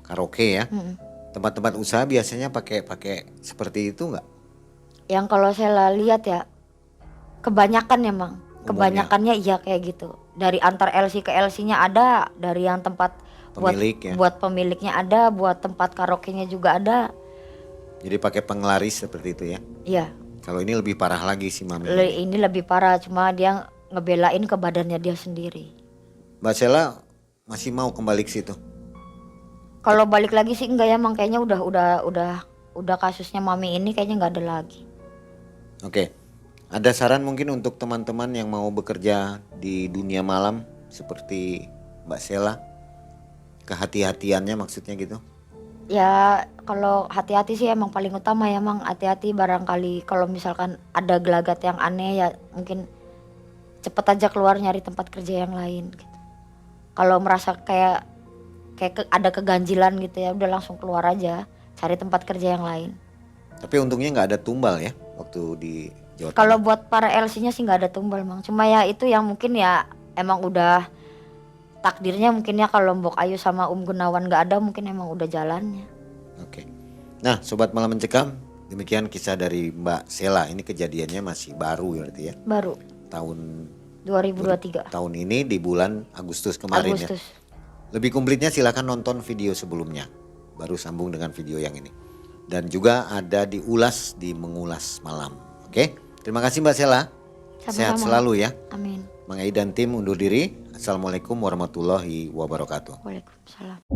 karaoke ya, tempat-tempat usaha biasanya pakai seperti itu nggak? Yang kalau saya lihat ya kebanyakan emang. Kebanyakannya iya kayak gitu. Dari antar LC ke LC-nya ada, dari yang tempat Pemilik ya? buat pemiliknya ada, buat tempat karaoke-nya juga ada. Jadi pakai penglaris seperti itu ya? Iya. Kalau ini lebih parah lagi si Mami. Ini lebih parah, cuma dia ngebelain ke badannya dia sendiri. Mbak Sela masih mau kembali ke situ? Kalau balik lagi sih enggak ya, Mang, kayaknya udah kasusnya Mami ini kayaknya nggak ada lagi. Oke. Ada saran mungkin untuk teman-teman yang mau bekerja di dunia malam seperti Mbak Sela? Kehati-hatiannya maksudnya gitu? Ya kalau hati-hati sih emang paling utama ya, Mang. Hati-hati barangkali kalau misalkan ada gelagat yang aneh ya mungkin cepet aja keluar nyari tempat kerja yang lain gitu. Kalau merasa kayak ada keganjilan gitu ya udah langsung keluar aja, cari tempat kerja yang lain. Tapi untungnya nggak ada tumbal ya waktu di Jawa Tengah. Kalau buat para LC-nya sih nggak ada tumbal, Mang. Cuma ya itu yang mungkin ya emang udah takdirnya mungkin ya, kalau Mbok Ayu sama Gunawan nggak ada mungkin emang udah jalannya. Oke. Nah, Sobat Malam Mencekam, demikian kisah dari Mbak Sela. Ini kejadiannya masih baru berarti ya. Baru Tahun 2023. tahun ini di bulan Agustus kemarin ya. Agustus. Lebih komplitnya silakan nonton video sebelumnya. Baru sambung dengan video yang ini. Dan juga ada di Ulas di Mengulas Malam. Oke. Terima kasih Mbak Sela. Sama-sama. Sehat selalu ya. Amin. Mang Ai dan tim undur diri. Assalamualaikum warahmatullahi wabarakatuh. Waalaikumsalam.